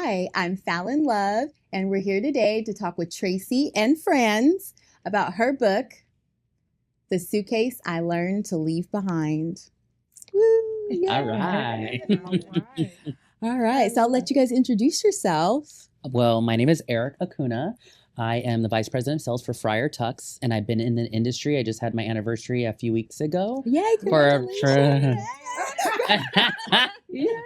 Hi, I'm Falynn Love, and we're here today to talk with Tracy and friends about her book, The Suitcase I Learned to Leave Behind. Woo, yeah. All right. All right. So I'll let you guys introduce yourself. Well, my name is Eric Acuna. I am the Vice President of Sales for Friar Tucks, and I've been in the industry. I just had my anniversary a few weeks ago. Yay, congratulations.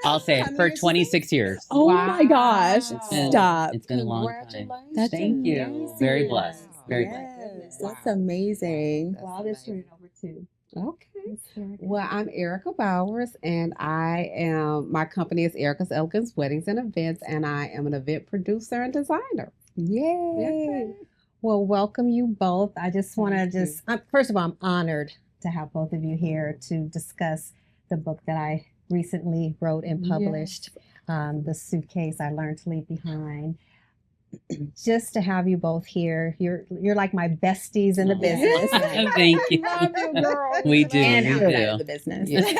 I'll say it, for 26 years. Oh my gosh. been- Stop. It's been a long time. That's Thank you. amazing. Very blessed. Very Yes, that's amazing. Wow, that's turning over too. Okay. Well, I'm Erica Bowers, and my company is Erica's Elegance Weddings and Events, and I am an event producer and designer. Yay. Well, welcome you both. I just want to first of all, I'm honored to have both of you here to discuss the book that I recently wrote and published, The Suitcase I Learned to Leave Behind. Just to have you both here, you're like my besties in the business. Thank you. We do. And we outside do. of the business. And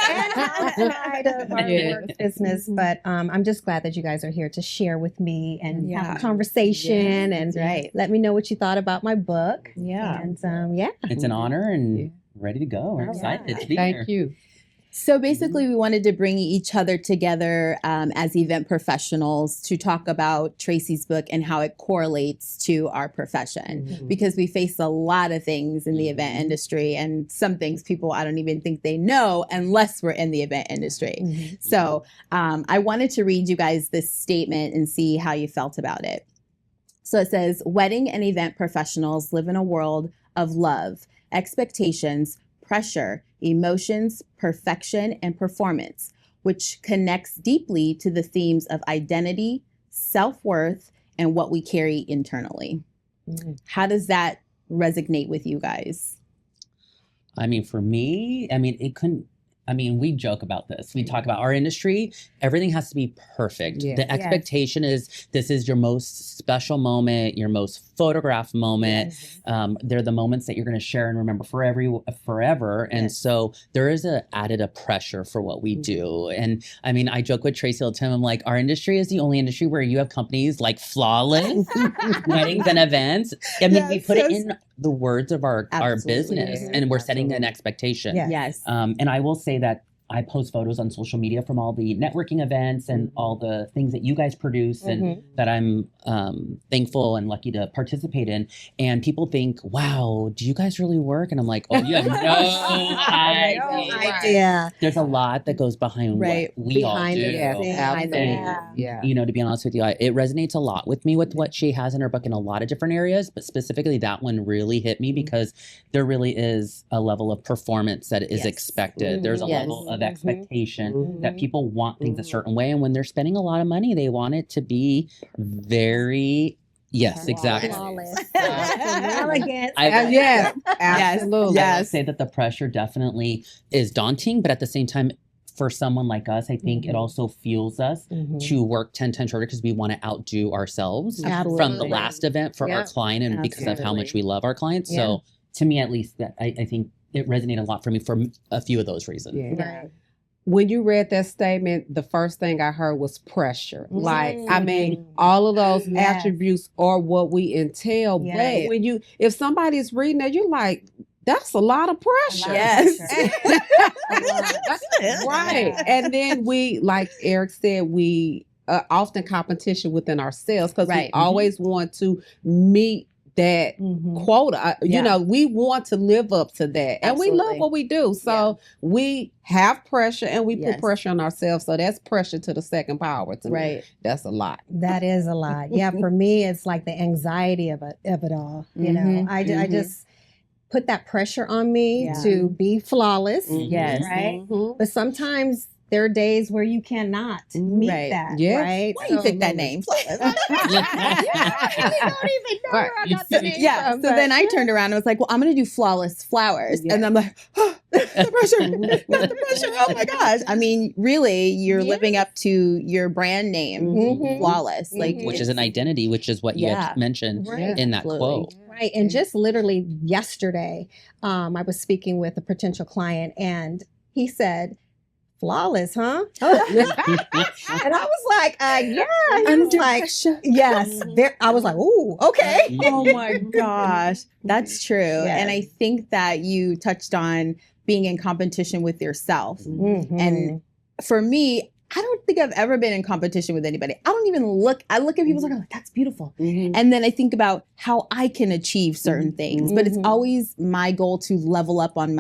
outside of our work business, but I'm just glad that you guys are here to share with me and have a conversation Yes, and let me know what you thought about my book. Yeah. And It's an honor and ready to go. We're excited to be here. Thank you. So basically, we wanted to bring each other together as event professionals to talk about Tracy's book and how it correlates to our profession. Because we face a lot of things in the event industry, and some things people I don't even think they know unless we're in the event industry. So I wanted to read you guys this statement and see how you felt about it. So it says, wedding and event professionals live in a world of love, expectations, pressure, emotions, perfection, and performance, which connects deeply to the themes of identity, self-worth, and what we carry internally. How does that resonate with you guys? I mean, for me, we joke about this. We talk about our industry. Everything has to be perfect. Yeah. The expectation is this is your most special moment, your most photographed moment. They're the moments that you're going to share and remember forever. And so there is a pressure for what we do. And I mean, I joke with Tracy all the time. I'm like, our industry is the only industry where you have companies like Flawless, weddings and events. I mean, we put it in the words of our business, and we're setting an expectation. Yes. And I will say that I post photos on social media from all the networking events and all the things that you guys produce and that I'm thankful and lucky to participate in. And people think, wow, do you guys really work? And I'm like, oh, you have no idea. There's a lot that goes behind what we all do. You know, to be honest with you, it resonates a lot with me with what she has in her book in a lot of different areas, but specifically that one really hit me because there really is a level of performance that is expected. There's a level of expectation that people want things a certain way. And when they're spending a lot of money, they want it to be very... Yes, exactly. Elegant. Absolutely. I would say that the pressure definitely is daunting, but at the same time, for someone like us, I think it also fuels us to work 10 times harder because we want to outdo ourselves from the last event for our client and because of how much we love our clients. So to me, at least, I think it resonated a lot for me for a few of those reasons. When you read that statement, the first thing I heard was pressure. Like, I mean, all of those attributes are what we entail. But if somebody's reading that, you're like, that's a lot of pressure. Right. And then we, like Eric said, we often competition within ourselves because we always want to meet that quota. You know, we want to live up to that. And we love what we do. So we have pressure and we put pressure on ourselves. So that's pressure to the second power to me. That's a lot. That is a lot. Yeah, for me, it's like the anxiety of it all. You know, I just put that pressure on me to be flawless. Right? But sometimes there are days where you cannot meet that, right? Why you pick that name? I don't even know where I got the name from. So then I turned around and was like, well, I'm going to do Flawless Flowers. And I'm like, oh, the pressure, not the pressure. Oh my gosh. I mean, really, you're living up to your brand name, Flawless. Like, which is an identity, which is what you had mentioned in that quote. Right. And just literally yesterday, I was speaking with a potential client and he said, flawless, huh? And I was like, yeah. He was like, yes. There, I was like, ooh, okay. Oh my gosh, that's true. And I think that you touched on being in competition with yourself. Mhm. And for me, I don't think I've ever been in competition with anybody. I don't even look, I look at people's like, that's beautiful. And then I think about how I can achieve certain things, but it's always my goal to level up on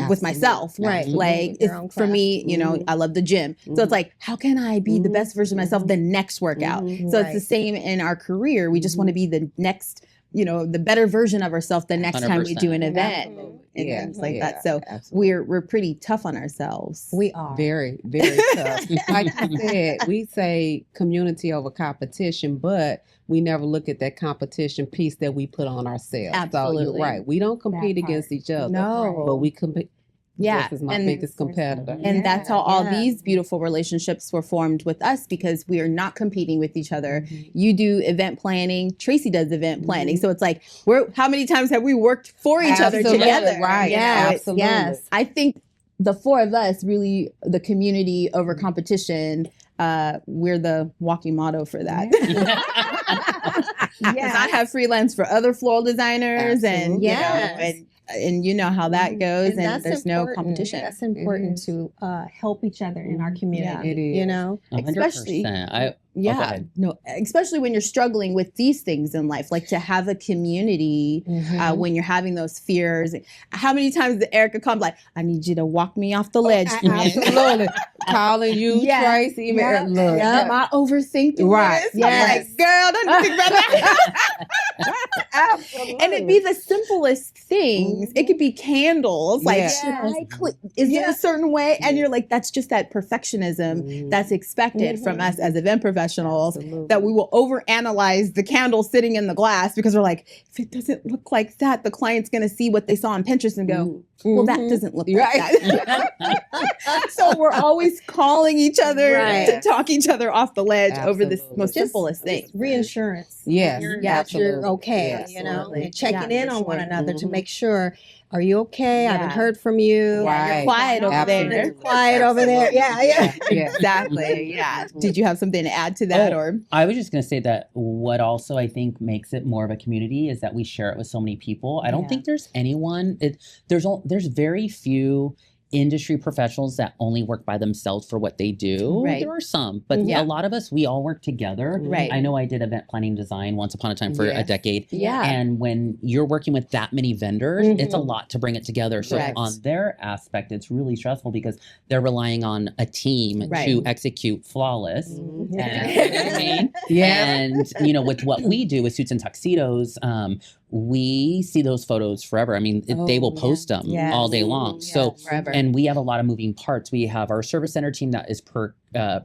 with myself. Right. Like Your own for craft. me, you know, I love the gym. So it's like, how can I be the best version of myself the next workout? So it's the same in our career. We just want to be the next, you know, the better version of ourselves the next time we do an event and things like that. So we're pretty tough on ourselves. We are. Very, very tough. Like you said, we say community over competition, but we never look at that competition piece that we put on ourselves. So Absolutely. you're right. We don't compete That part. against each other. No. But we compete. Yeah. This is my And- biggest competitor. And that's how all Yeah. these beautiful relationships were formed with us because we are not competing with each other. You do event planning. Tracy does event planning. So it's like, how many times have we worked for each other Absolutely. together? Right. You know, Yes. Absolutely. Yes. I think the four of us really, the community over competition, we're the walking motto for that. Because I have freelance for other floral designers and, you know, Yes. and you know how that goes and that's there's no important. competition. That's important to help each other in our community. It is. You know, 100%. Yeah, go ahead. no, especially when you're struggling with these things in life, like to have a community when you're having those fears. How many times did Erica come like, I need you to walk me off the ledge? Absolutely. Calling you, Yes. Tracy. Even, look. Am I overthinking Right. this? Yes. I'm like, girl, don't you think about that? absolutely. And it'd be the simplest things. It could be candles. Like, Yeah. should I is there a certain way? And you're like, that's just that perfectionism that's expected from us as event professionals. That we will overanalyze the candle sitting in the glass because we're like, if it doesn't look like that, the client's going to see what they saw on Pinterest and go, well, that doesn't look like that. So we're always calling each other to talk each other off the ledge over this most simplest thing. Reassurance. Yes. That you're okay, Yes. you know, Absolutely. and checking Yeah, in for on one sure. another to make sure, are you okay? I haven't Yeah. heard from you. Right. You're quiet over Absolutely. there. Quiet over there. Yeah. Yeah. Exactly. Yeah. Did you have something to add to that or? I was just going to say that what also I think makes it more of a community is that we share it with so many people. I don't think there's anyone. There's very few industry professionals that only work by themselves for what they do. Right. There are some, but Yeah. a lot of us, we all work together. Right. I know I did event planning design once upon a time for a Yes. decade. Yeah. And when you're working with that many vendors, it's a lot to bring it together. So Correct. on their aspect, it's really stressful because they're relying on a team Right. to execute flawless. Yeah. And, Yeah. and you know, with what we do with suits and tuxedos, we see those photos forever. I mean, they will post them Yes. all day long. So, forever. and we have a lot of moving parts. We have our service center team that is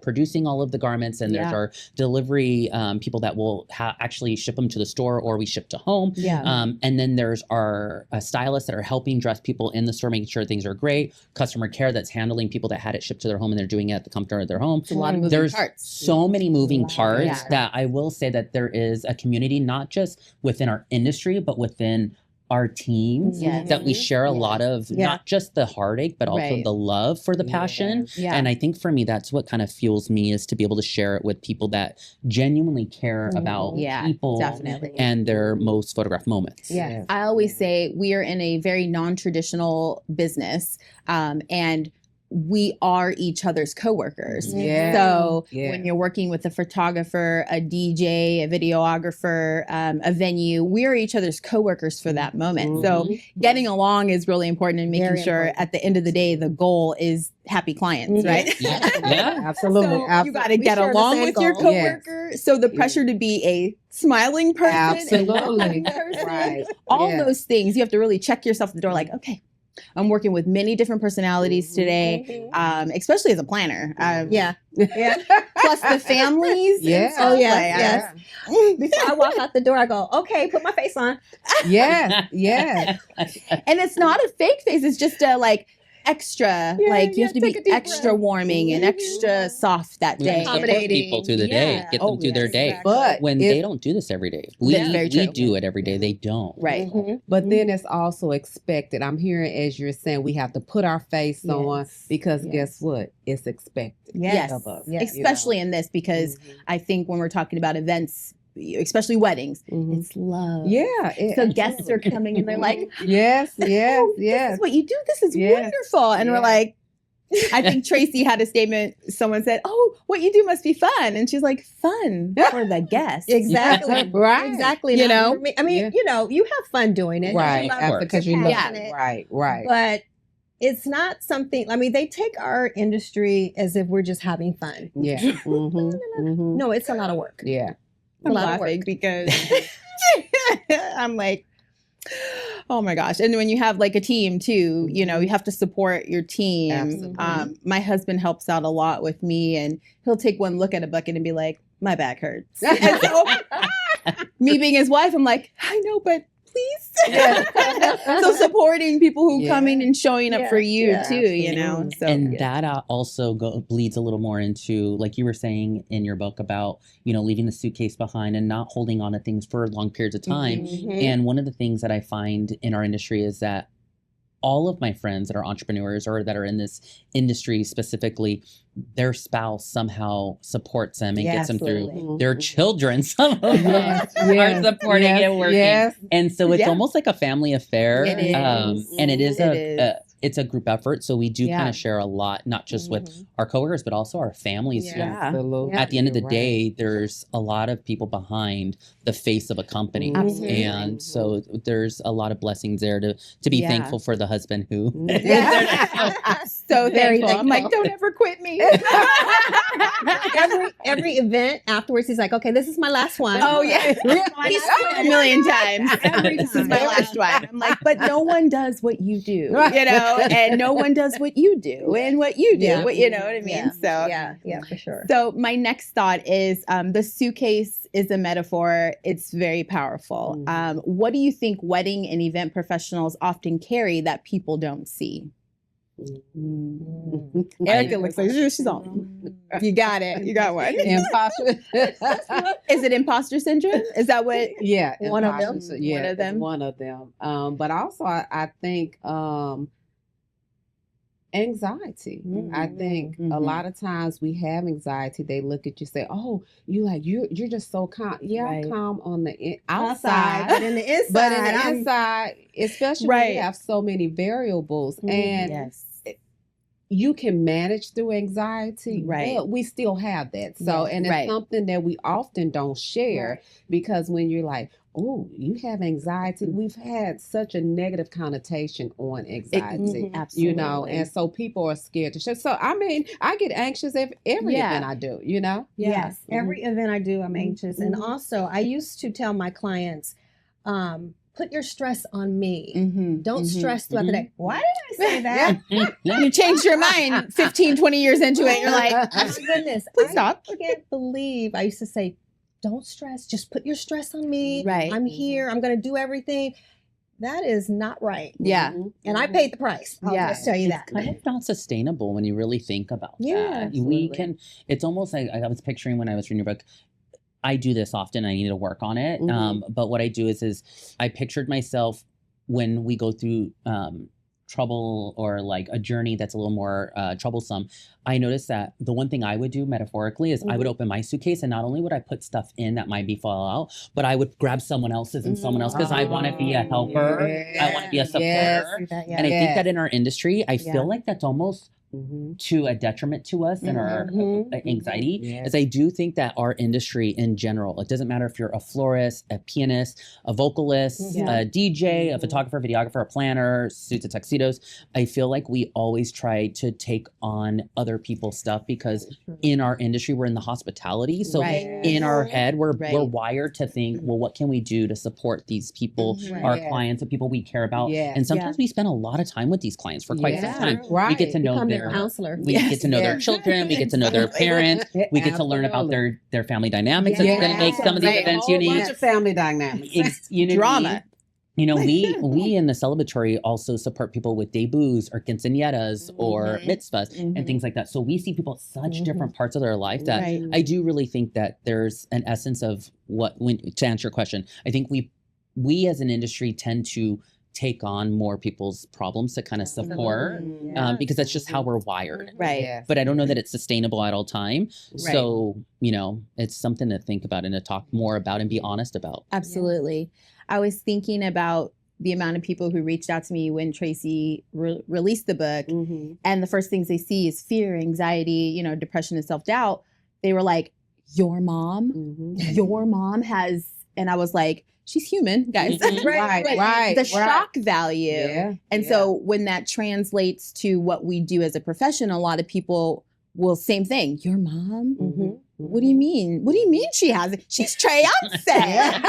producing all of the garments, and there's our delivery people that will actually ship them to the store or we ship to home. Yeah. And then there's our stylists that are helping dress people in the store, making sure things are great. Customer care that's handling people that had it shipped to their home and they're doing it at the comfort of their home. It's a lot of moving There's parts. so many moving parts Yeah. that I will say that there is a community, not just within our industry, but within our teams Yes. that we share a lot of not just the heartache, but also Right. the love for the passion. Yeah. And I think for me, that's what kind of fuels me is to be able to share it with people that genuinely care about people definitely. and their most photographed moments. Yeah. I always say we are in a very non-traditional business, and we are each other's coworkers. Yeah. So Yeah. when you're working with a photographer, a DJ, a videographer, a venue, we are each other's coworkers for that moment. So getting along is really important and making Very sure important. at the end of the day, the goal is happy clients, right? Yeah. Absolutely. So you got to We get share the along same with your goal. coworker. So the pressure to be a smiling person, Absolutely. a loving person, Right. all Yeah. those things, you have to really check yourself at the door like, okay, I'm working with many different personalities today, especially as a planner. Yeah. Plus the families. and Yeah. stuff, Oh, yes, like, yes. Before I walk out the door, I go, okay, put my face on. Yes. Yes. And it's not a fake face. It's just a like, extra, Yeah, like you yeah, have to take be a deep extra breath. warming and extra soft that We have day. to support Accommodating. people through the day, Yeah. get them Oh, through their yes, day. exactly. But When it's- they don't do this every day. That's very We true. do it every day. They don't. Right. Mhm. But then it's also expected. I'm hearing as you're saying we have to put our face on Yes. because Yes. guess what? It's expected. Yes. of us. Yes. Especially in this, because I think when we're talking about events, especially weddings, Mhm. it's love. Yeah. So guests are coming and they're like, yes, yes, "Oh, this yes. is what you do. This is Yes. wonderful." And we're Yeah. like, I think Tracy had a statement. Someone said, "Oh, what you do must be fun." And she's like, "Fun for the guests." Exactly. Right. Exactly. You Not know? for me. I mean, Yeah. you know, you have fun doing it. Right. You love After- it, Because you're you love passionate, it. Right, right. But it's not something, I mean, they take our industry as if we're just having fun. Yeah. Mm-hmm. No, it's a lot of work. Yeah. A I'm lot of laughing work. because I'm like, oh my gosh. And when you have like a team too, you know, you have to support your team. Absolutely. My husband helps out a lot with me, and he'll take one look at a bucket and be like, "My back hurts." And so me being his wife, I'm like, "I know, but please." So supporting people who come in and showing up for you Yeah, too, you know. absolutely. So And that also bleeds a little more into, like you were saying in your book about, you know, leaving the suitcase behind and not holding on to things for long periods of time. Mhm. And one of the things that I find in our industry is that all of my friends that are entrepreneurs or that are in this industry specifically, their spouse somehow supports them and gets them through. absolutely. Their children, some of them Yes, are yes, supporting yes, and working. yes. And so it's Yeah. almost like a family affair. It is. And it is It is. it's a group effort. So we do Yeah. kind of share a lot, not just with Mhm. our coworkers, but also our families. Yeah. who- Yeah. Absolutely. Yeah. At the end of the You're right. day, there's a lot of people behind the face of a company. Absolutely. And so there's a lot of blessings there to be Yeah. thankful for the husband who So Very thankful. I'm like, thankful. don't ever quit me. every event afterwards, he's like, "Okay, this is my last one." Oh yeah, he's quit a million times. Every This is time. my last one. I'm like, but no one does what you do, you Right. know, and no one does what you do and what you do. Yeah. What you know what I mean? Yeah. So yeah, for sure. So my next thought is the suitcase is a metaphor. It's very powerful. Mhm. What do you think wedding and event professionals often carry that people don't see? Erica looks like she's on. You got it. You got one. Imposter. Is it imposter syndrome? Is that what? Yeah, One of them? imposter. Yeah, One of it's them? One of them. But also, I think anxiety. I think a Mhm. lot of times we have anxiety. They look at you, say, "Oh, you're just so calm." Yeah, Right. I'm calm on the Outside, outside, but in the inside, but in the I'm- inside, especially when Right. you have so many variables, and Yes. you can manage through anxiety, Right. but we still have that. So, Yes. and it's Right. something that we often don't share because when you're like, "Oh, you have anxiety," we've had such a negative connotation on anxiety, Absolutely. you know, and so people are scared to share. So, I mean, I get anxious every Yeah. event I do, you know? Yes, every event I do, I'm anxious. And Mhm. also, I used to tell my clients, put your stress on me. Mm-hmm. Don't stress throughout the day. Why did I say that? You changed your mind 15, 20 years into it. You're like, Oh my goodness. please stop. I can't believe I used to say, don't stress. Just put your stress on me. Right. I'm here. I'm going to do everything. That is not right. Yeah. Mhm. And I paid the price. I'll Yeah. just tell you that. It's kind of not sustainable when you really think about Yeah, that. We absolutely. can, it's almost like I was picturing when I was reading your book. I do this often. I need to work on it. But what I do is I pictured myself when we go through trouble or like a journey that's a little more troublesome. I noticed that the one thing I would do metaphorically is I would open my suitcase, and not only would I put stuff in that might be fall out, but I would grab someone else's and someone else because I want to be a helper. I want to be a supporter. Yes. Yeah. And I think Yes. that in our industry, I Yeah. feel like that's almost Mhm. to a detriment to us and our anxiety. Yes. As I do think that our industry in general, it doesn't matter if you're a florist, a pianist, a vocalist, Yeah. a DJ, a photographer, videographer, a planner, suits and tuxedos. I feel like we always try to take on other people's stuff because in our industry, we're in the hospitality. So Right. in our head, we're Right. wired to think, well, what can we do to support these people, our Yes. clients, the people we care about? Yes. And sometimes we spend a lot of time with these clients for quite some Yeah. time. Right. We get to know Become their their counselor. we get to know their Yes. children. We get to know their parents. We get to learn about their family dynamics. It's going to make some of these Right. events Whole bunch unique. of family dynamics. Unity. Drama. You know, we in the celebratory also support people with debuts or quinceañeras or mitzvahs and things like that. So we see people at such different parts of their life that Right. I do really think that there's an essence of to answer your question, I think we as an industry tend to take on more people's problems to kind of support because that's just how we're wired. Right. Yes. But I don't know that it's sustainable at all time. Right. So, you know, it's something to think about and to talk more about and be honest about. Absolutely. I was thinking about the amount of people who reached out to me when Tracy released the book, and the first things they see is fear, anxiety, you know, depression and self-doubt. They were like, your mom has, and I was like, she's human, guys. Right. The shock value. Yeah. And so when that translates to what we do as a profession, a lot of people will, same thing. Your mom? What do you mean? What do you mean she has it? She's Treyonce.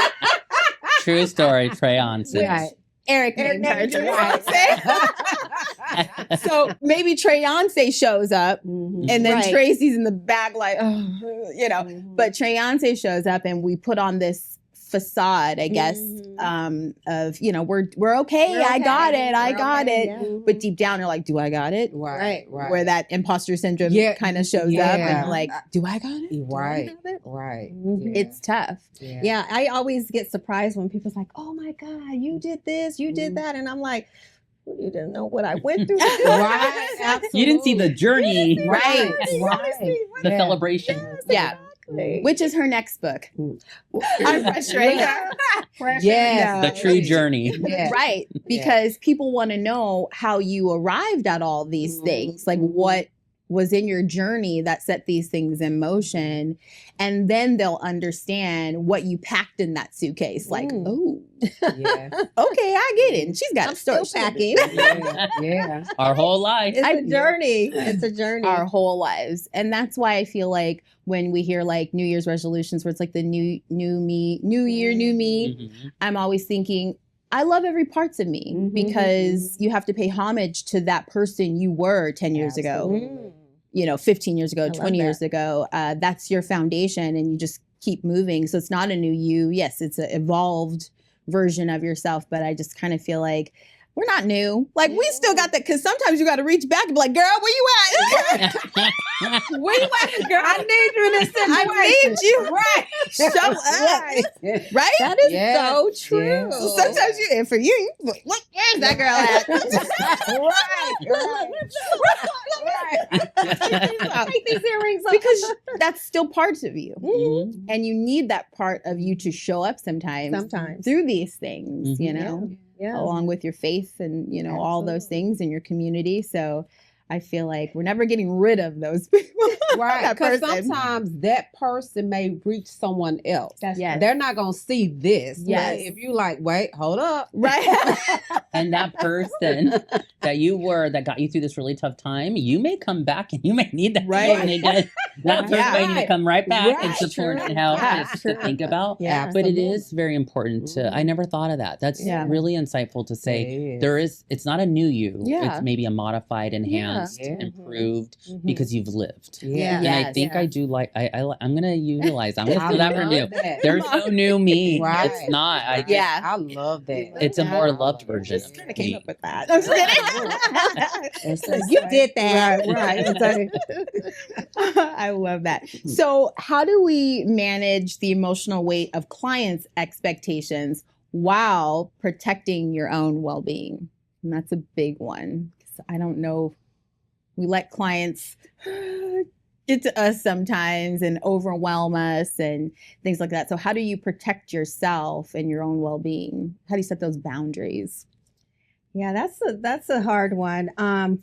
True story, Treyonce. Right. Eric named her Right. Treyonce. So maybe Treyonce shows up and then Right. Tracy's in the back like, oh, you know, but Treyonce shows up and we put on this facade, I guess, of, you know, we're okay. I got it. Yeah. But deep down, you're like, do I got it? Right. Where that imposter syndrome kind of shows up and you're like, do I got it? Right. have it? Right. It's tough. Yeah, I always get surprised when people's like, "Oh my God, you did this, you did that," and I'm like, well, "You didn't know what I went through." Right. Absolutely. You didn't see the journey, Right. the celebration. Yeah. Which is her next book. I'm frustrated. Yes. The true journey. Yes. Right. Because people want to know how you arrived at all these things. Like what was in your journey that set these things in motion. And then they'll understand what you packed in that suitcase. Like, oh, Yes. okay, I get it. And she's got I'm a story. still packing. Yeah. Our whole life. It's a journey. It's a journey. Our whole lives. And that's why I feel like when we hear like New Year's resolutions where it's like the new me, new year, new me, I'm always thinking, I love every parts of me because you have to pay homage to that person you were 10 years ago, you know, 15 years ago, 20 years ago. That's your foundation and you just keep moving. So it's not a new you. Yes, it's an evolved version of yourself, but I just kind of feel like we're not new. Like we still got that because sometimes you got to reach back and be like, girl, where you at? Where you at, girl? I need you in this situation. I need you. Right. Show up. Right? That is so true. Yes. So sometimes you, and for you, look, where's that girl at? Take these earrings off. Because that's still parts of you. Mhm. And you need that part of you to show up sometimes through these things, you know? Yeah. Along with your faith and, you know, all those things in your community. So I feel like we're never getting rid of those people. Right. That Because person. sometimes that person may reach someone else. Yes. They're not going to see this. Yes. But if you like, wait, hold up. Right. And that person that you were that got you through this really tough time, you may come back and you may need that Right. person again. That person may need to come right back and support and help just to think about. Yeah. But it is very important to, I never thought of that. That's really insightful to say it's not a new you. Yeah. It's maybe a modified, enhanced, improved because you've lived. Yeah. And I think I do like, I'm going to utilize, I'm going to steal that from you. There's no new me. Right. It's not. I love that. It's a more loved version of kind of came me. up with that. I'm just kidding. You did that. Right. I love that. So how do we manage the emotional weight of clients' expectations while protecting your own well-being? And that's a big one. 'Cause I don't know. We let clients get to us sometimes and overwhelm us and things like that. So how do you protect yourself and your own well-being? How do you set those boundaries? Yeah, that's a hard one.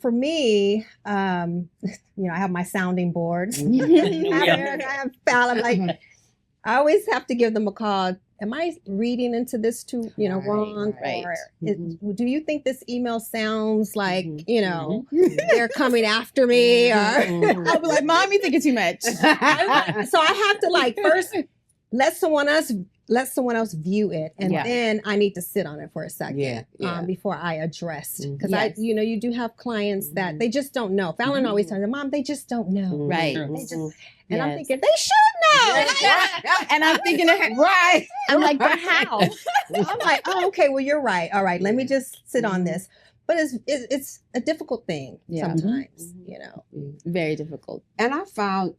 For me, you know, I have my sounding board. I have Falynn. Like, I always have to give them a call. Am I reading into this too, you know, wrong? Right. Or do you think this email sounds like, you know, they're coming after me? Or I'll be like, Mom, you think it's too much. so I have to like first let someone else let someone else view it, and Yeah. then I need to sit on it for a second Yeah. before I address. Because Yes. you do have clients that they just don't know. Falynn always tells me, Mom, they just don't know. Right. True. They just, and I'm Yes. thinking, they should know. And I'm thinking, Right. I'm like, but how? I'm like, oh, okay, well, you're right. All right, let me just sit on this. But it's a difficult thing Yeah. sometimes, Very difficult. And I found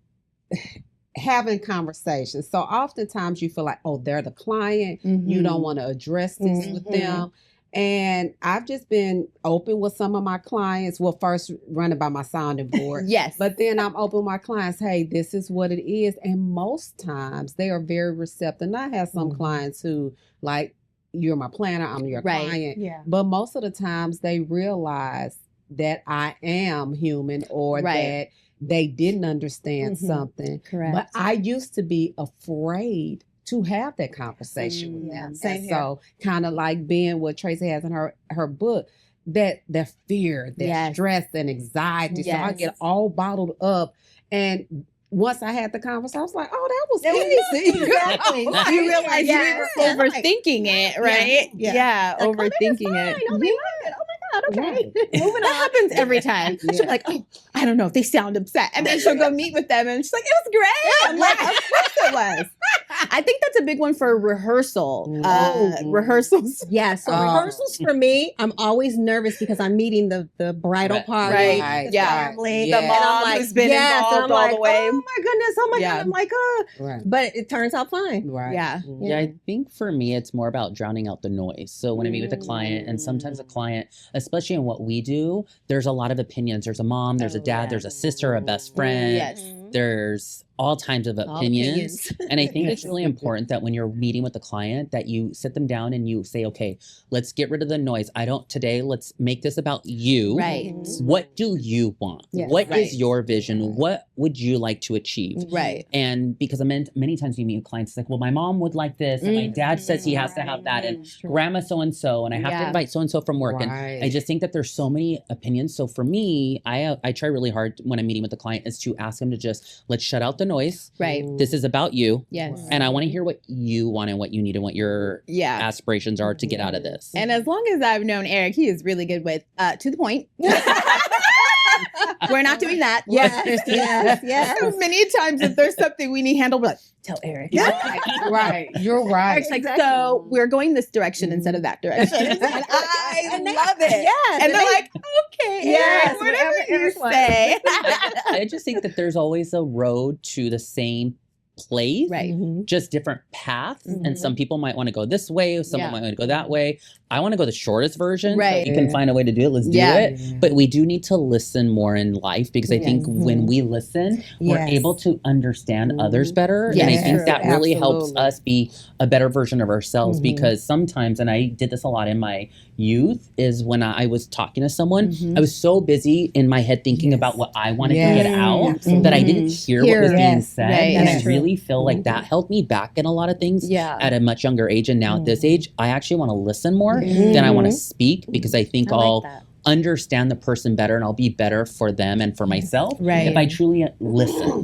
having conversations. So oftentimes you feel like, oh, they're the client. You don't want to address this with them. And I've just been open with some of my clients. Well, first running by my sounding board. Yes. But then I'm open with my clients. Hey, this is what it is. And most times they are very receptive. And I have some clients who like, you're my planner, I'm your Right. client. Yeah. But most of the times they realize that I am human or Right. that they didn't understand something. Correct. But I used to be afraid to have that conversation with Yeah, them. same And here. so kind of like being what Tracy has in her book, that fear, that Yes. stress and anxiety. So I Yes. get all bottled up. And once I had the conversation, I was like, oh, that was That was easy. exactly. You realize Yeah. you were overthinking it, right? Yeah. Yeah, Like, oh, overthinking fine. it. Oh, they like it. Oh my God. Okay. Right. Moving That on. happens every time. Yeah. She's like, oh, I don't know if they sound upset. And then she'll go meet with them and she's like, it was great. I'm like, of course it was. I think that's a big one for rehearsal. Rehearsals. Yeah, so rehearsals for me, I'm always nervous because I'm meeting the bridal Right. party, Right. the Yeah. family, The and I'm mom like, who's been yes, and I'm involved all like, the way. oh my goodness, oh my Yeah. God, I'm like, Right. but it turns out fine. Right. Yeah. Yeah, I think for me, it's more about drowning out the noise. So when I meet with a client, and sometimes a client, especially in what we do, there's a lot of opinions. There's a mom, there's a dad, yeah. there's a sister, a best friend. Yes. There's all kinds of All opinions. opinions. And I think it's really important that when you're meeting with the client that you sit them down and you say, okay, let's get rid of the noise. Let's make this about you. Right. What do you want? Yes. What is Right. your vision? What would you like to achieve? Right. And because many times you meet with clients, it's like, well, my mom would like this, and my dad says he has to have that, and grandma so-and-so, and I have to Yeah. invite so-and-so from work. And Right. I just think that there's so many opinions. So for me, I try really hard when I'm meeting with the client is to ask them to just, let's shut out the noise. Right. This is about you. Yes. And I want to hear what you want and what you need and what your Yeah. aspirations are to get out of this. And as long as I've known Eric, he is really good with to the point. We're not doing that. Yes, yes, yes. Many times if there's something we need handled, we're like, tell Eric. Right. You're right. Eric's like, Exactly. so we're going this direction instead of that direction. And I And they- love it. Yes, And they're they- like, okay, Yes, Eric, whatever whatever you Eric wants. say. I just think that there's always a road to the same place. Right. Just different paths. Mhm. And some people might want to go this way, someone Yeah. might want to go that way. I want to go the shortest version. Right. If you can find a way to do it, let's Yeah. do it. But we do need to listen more in life because I think when we listen, we're Yes. able to understand others better. And I Yes. think that really helps Absolutely. us be a better version of ourselves because sometimes, and I did this a lot in my youth, is when I was talking to someone, I was so busy in my head thinking about what I wanted to get out that I didn't hear what was being Yes. said. Right. And That's I true. really feel like that held me back in a lot of things Yeah. at a much younger age. And now at this age, I actually want to listen more than I want to speak because I think I like I'll that. understand the person better and I'll be better for them and for myself Right. if I truly listen.